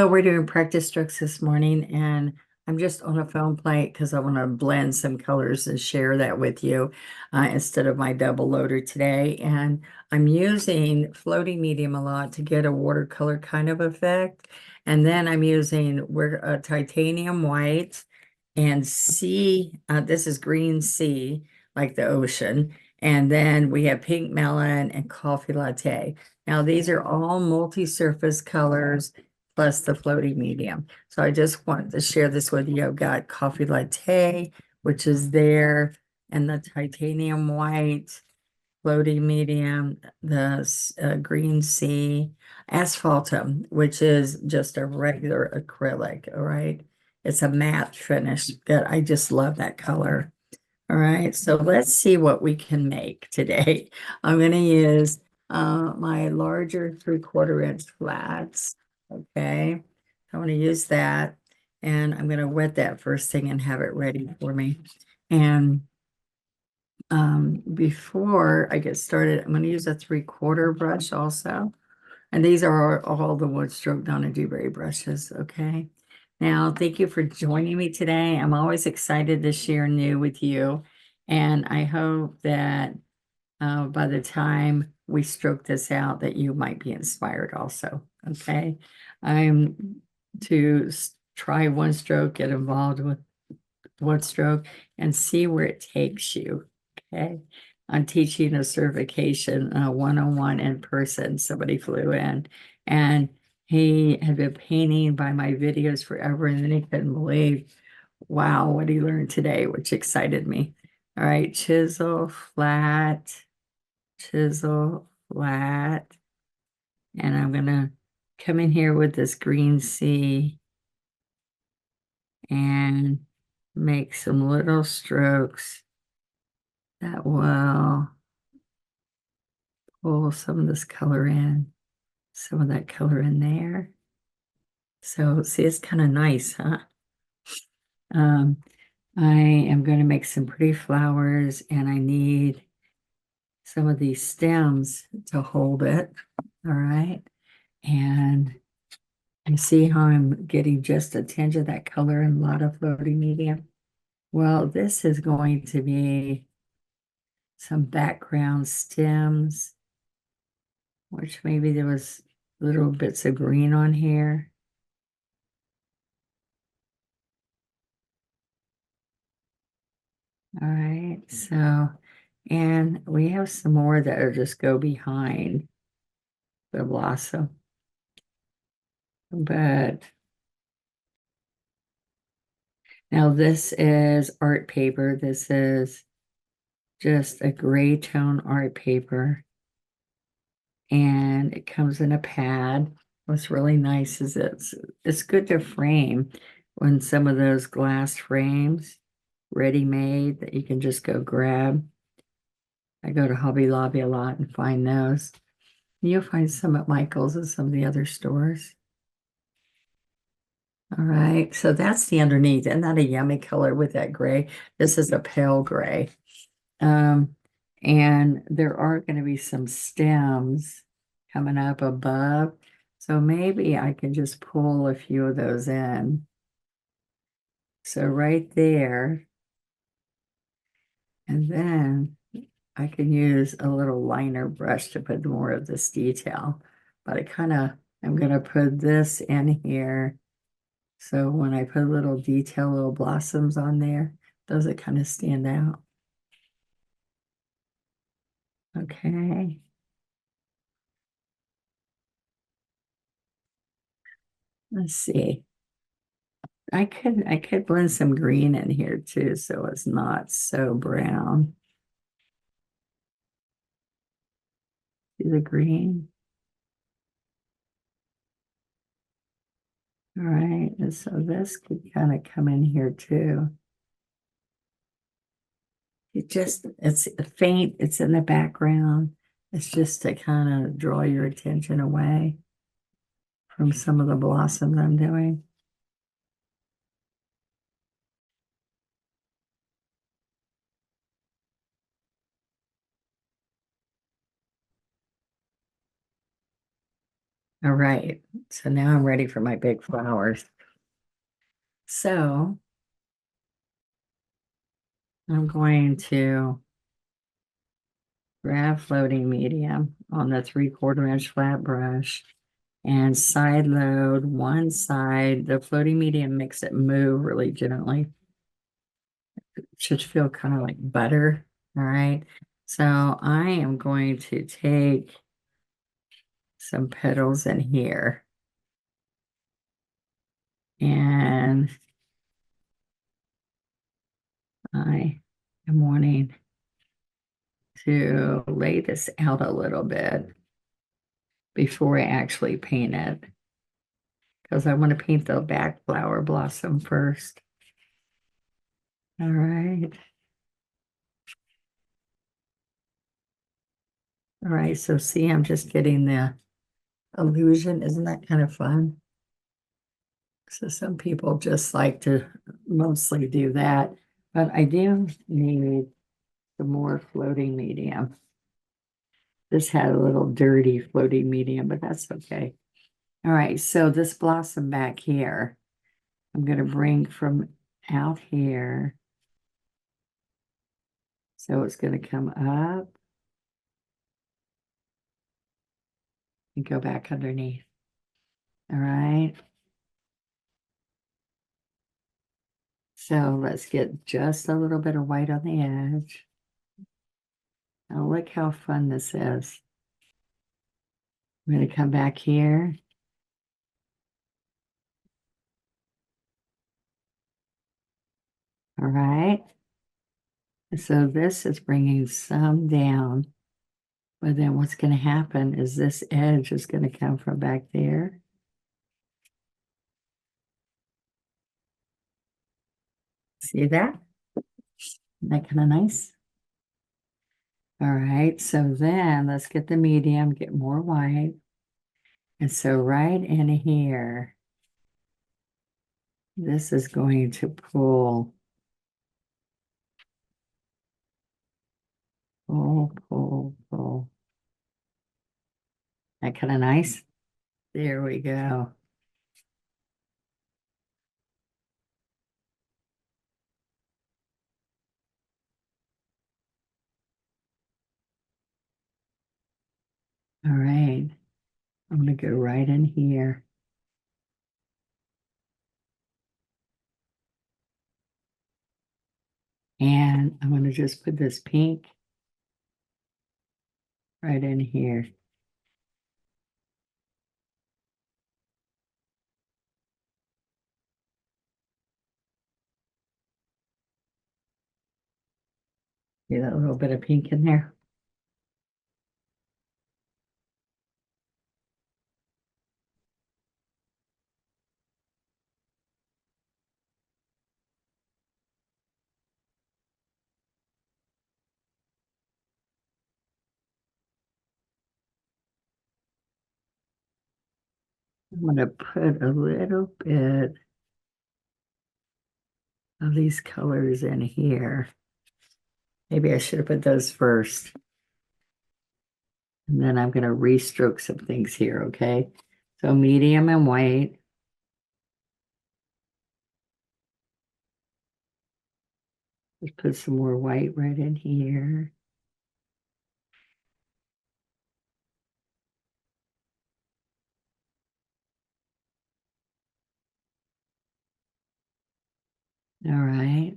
So we're doing practice strokes this morning, and I'm just on a foam plate because I want to blend some colors and share that with you instead of my double loader today. And I'm using floating medium a lot to get a watercolor kind of effect. And then I'm using titanium white and sea. This is green sea, like the ocean. And then we have pink melon and coffee latte. Now, these are all multi-surface colors plus the floating medium. So I just wanted to share this with you. I've got coffee latte, which is there, and the titanium white, floating medium, the green sea, asphaltum, which is just a regular acrylic. All right. It's a matte finish that I just love that color. All right, so let's see what we can make today. I'm going to use my larger 3/4 inch flats. Okay, I want to use that, and I'm going to wet that first thing and have it ready for me. And before I get started, I'm going to use a 3/4 brush also. And these are all the wood stroke Donna Dewberry brushes. Okay. Now, thank you for joining me today. I'm always excited to share new with you. And I hope that by the time we stroke this out, that you might be inspired also. Okay. I'm to try one stroke, get involved with one stroke, and see where it takes you. Okay. I'm teaching a certification one-on-one in person. Somebody flew in and he had been painting by my videos forever, and then he couldn't believe, wow, what he learned today, which excited me. All right, chisel, flat, and I'm gonna come in here with this green sea and make some little strokes that will pull some of this color in, some of that color in there. So see, it's kind of nice, huh? Um, I am going to make some pretty flowers, and I need some of these stems to hold it. All right. And see how I'm getting just a tinge of that color and a lot of floating medium. Well, this is going to be some background stems, which maybe there was little bits of green on here. All right, so, and we have some more that are just go behind the blossom. But now this is art paper. This is just a gray tone art paper. And it comes in a pad. What's really nice is it's good to frame when some of those glass frames ready-made that you can just go grab. I go to Hobby Lobby a lot and find those. You'll find some at Michael's and some of the other stores. All right, so that's the underneath. Isn't that a yummy color with that gray? This is a pale gray. And there are going to be some stems coming up above. So maybe I can just pull a few of those in. So right there. And then I can use a little liner brush to put more of this detail. But I'm going to put this in here. So when I put little detail, little blossoms on there, those that kind of stand out. Okay. Let's see. I could blend some green in here too, so it's not so brown. See the green? All right, and so this could kind of come in here too. It's faint, it's in the background. It's just to kind of draw your attention away from some of the blossoms I'm doing. All right, so now I'm ready for my big flowers. So I'm going to grab floating medium on the 3/4 inch flat brush and side load one side. The floating medium makes it move really gently. It should feel kind of like butter. All right. So I am going to take some petals in here. And I am wanting to lay this out a little bit before I actually paint it, because I want to paint the back flower blossom first. All right. All right, so see, I'm just getting the illusion. Isn't that kind of fun? So some people just like to mostly do that, but I do need the more floating medium. This had a little dirty floating medium, but that's okay. All right, so this blossom back here, I'm going to bring from out here. So it's going to come up and go back underneath. All right. So let's get just a little bit of white on the edge. Now look how fun this is. I'm going to come back here. All right. So this is bringing some down. But then what's going to happen is this edge is going to come from back there. See that? Isn't that kind of nice? All right. So then let's get the medium, get more white. And so right in here, this is going to pull, pull. That kind of nice. There we go. All right. I'm going to go right in here. And I'm going to just put this pink right in here. See that little bit of pink in there? I'm going to put a little bit of these colors in here. Maybe I should have put those first. And then I'm going to restroke some things here, okay? So medium and white. Just put some more white right in here. All right.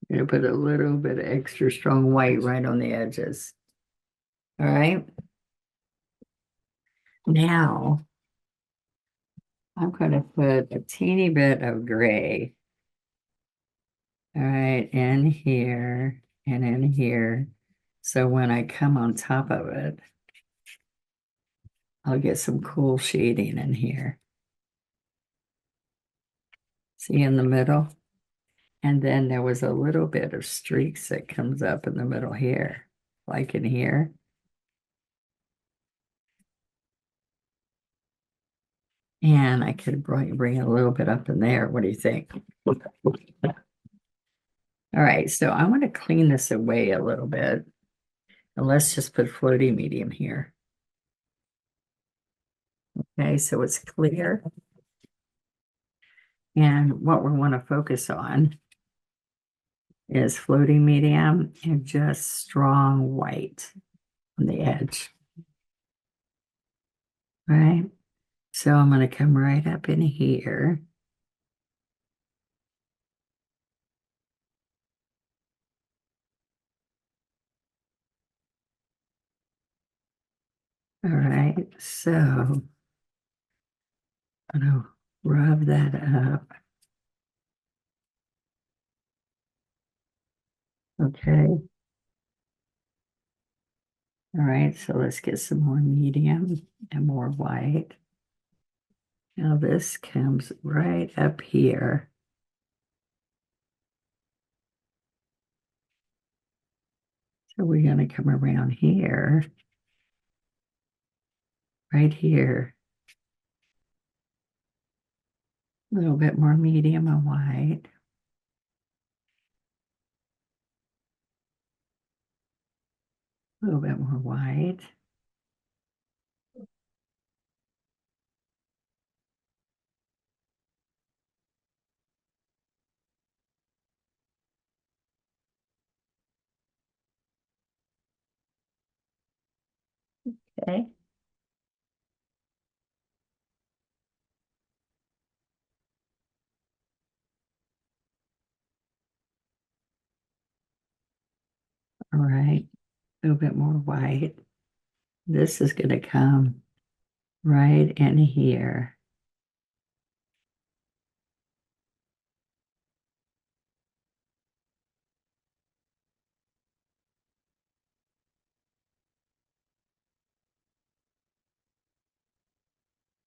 I'm going to put a little bit of extra strong white right on the edges. All right. Now, I'm going to put a teeny bit of gray. All right, in here and in here. So when I come on top of it, I'll get some cool shading in here. See in the middle? And then there was a little bit of streaks that comes up in the middle here, like in here. And I could bring it a little bit up in there. What do you think? All right, so I want to clean this away a little bit. And let's just put floating medium here. Okay, so it's clear. And what we want to focus on is floating medium and just strong white on the edge. Right? So I'm going to come right up in here. All right, so I'm going to rub that up. Okay. All right, so let's get some more medium and more white. Now this comes right up here. So we're going to come around here, right here. A little bit more medium and white. A little bit more white. Okay. All right. A little bit more white. This is going to come right in here.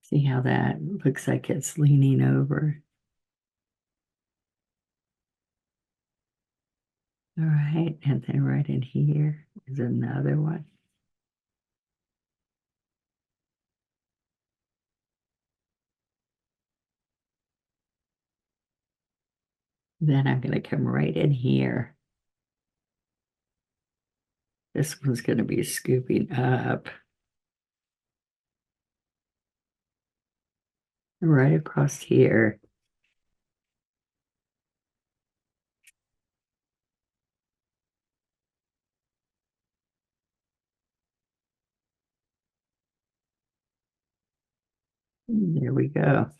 See how that looks like it's leaning over. All right. And then right in here is another one. Then I'm going to come right in here. This one's going to be scooping up right across here. There we go.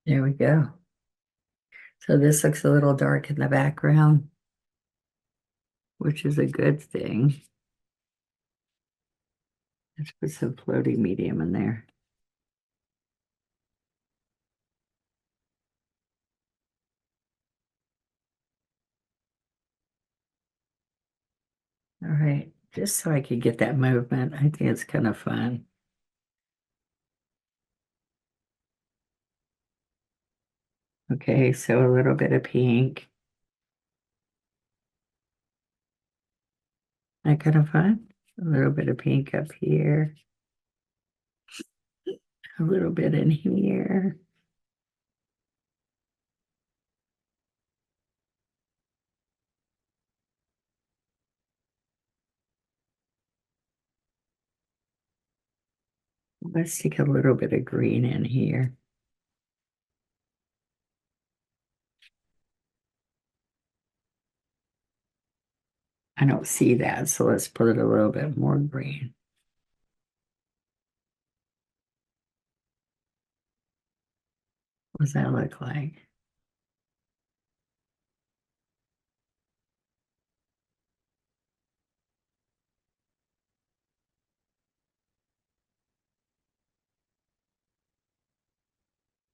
There we go. So this looks a little dark in the background, which is a good thing. Let's put some floating medium in there. All right, just so I could get that movement. I think it's kind of fun. Okay, so a little bit of pink. That kind of fun. A little bit of pink up here. A little bit in here. Let's stick a little bit of green in here. I don't see that, so let's put it a little bit more green. What does that look like?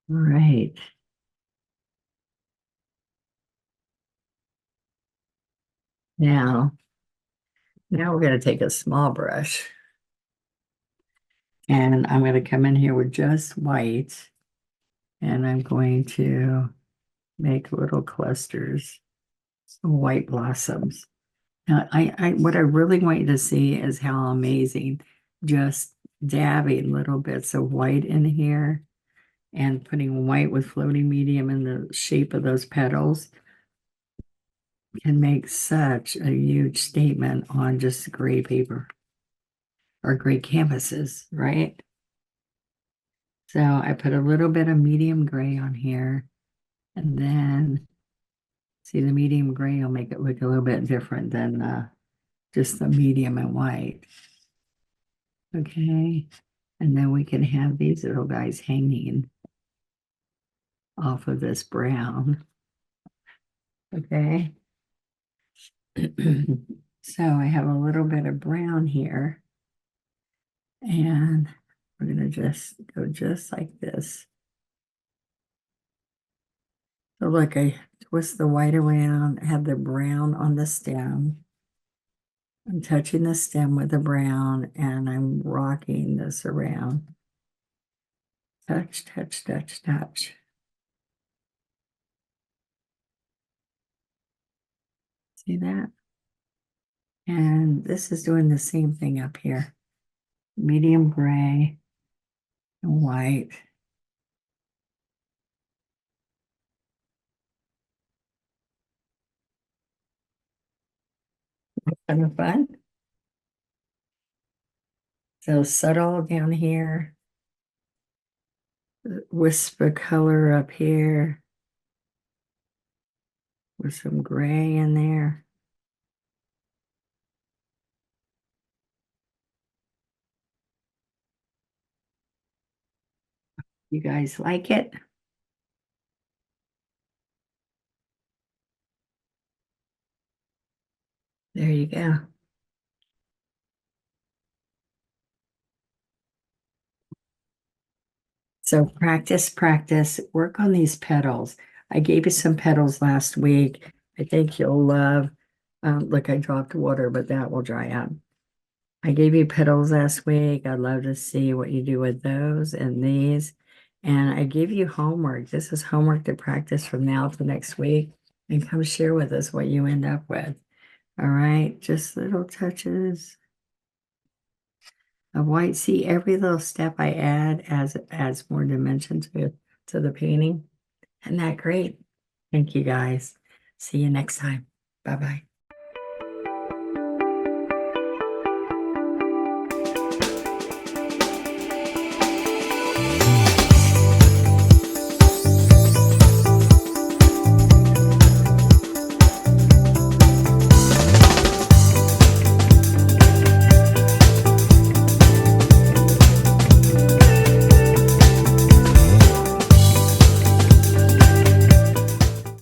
All right. Now we're going to take a small brush And I'm going to come in here with just white, and I'm going to make little clusters of white blossoms. Now, what I really want you to see is how amazing just dabbing little bits of white in here and putting white with floating medium in the shape of those petals can make such a huge statement on just gray paper or gray canvases, right? So I put a little bit of medium gray on here, and then see the medium gray will make it look a little bit different than just the medium and white. Okay, and then we can have these little guys hanging off of this brown. Okay. So I have a little bit of brown here, and we're going to just go just like this. So look, I twist the white around, have the brown on the stem. I'm touching the stem with the brown, and I'm rocking this around. Touch, touch, touch, touch. See that? And this is doing the same thing up here. Medium gray and white. Kind of fun. So subtle down here. Wisp of color up here. With some gray in there. You guys like it? There you go. So practice, practice, work on these petals. I gave you some petals last week. I think you'll love. Look, I dropped water, but that will dry up. I gave you petals last week. I'd love to see what you do with those and these. And I gave you homework. This is homework to practice from now to next week. And come share with us what you end up with. All right, just little touches of white. See, every little step I add adds more dimension to the painting. Isn't that great? Thank you guys. See you next time. Bye-bye.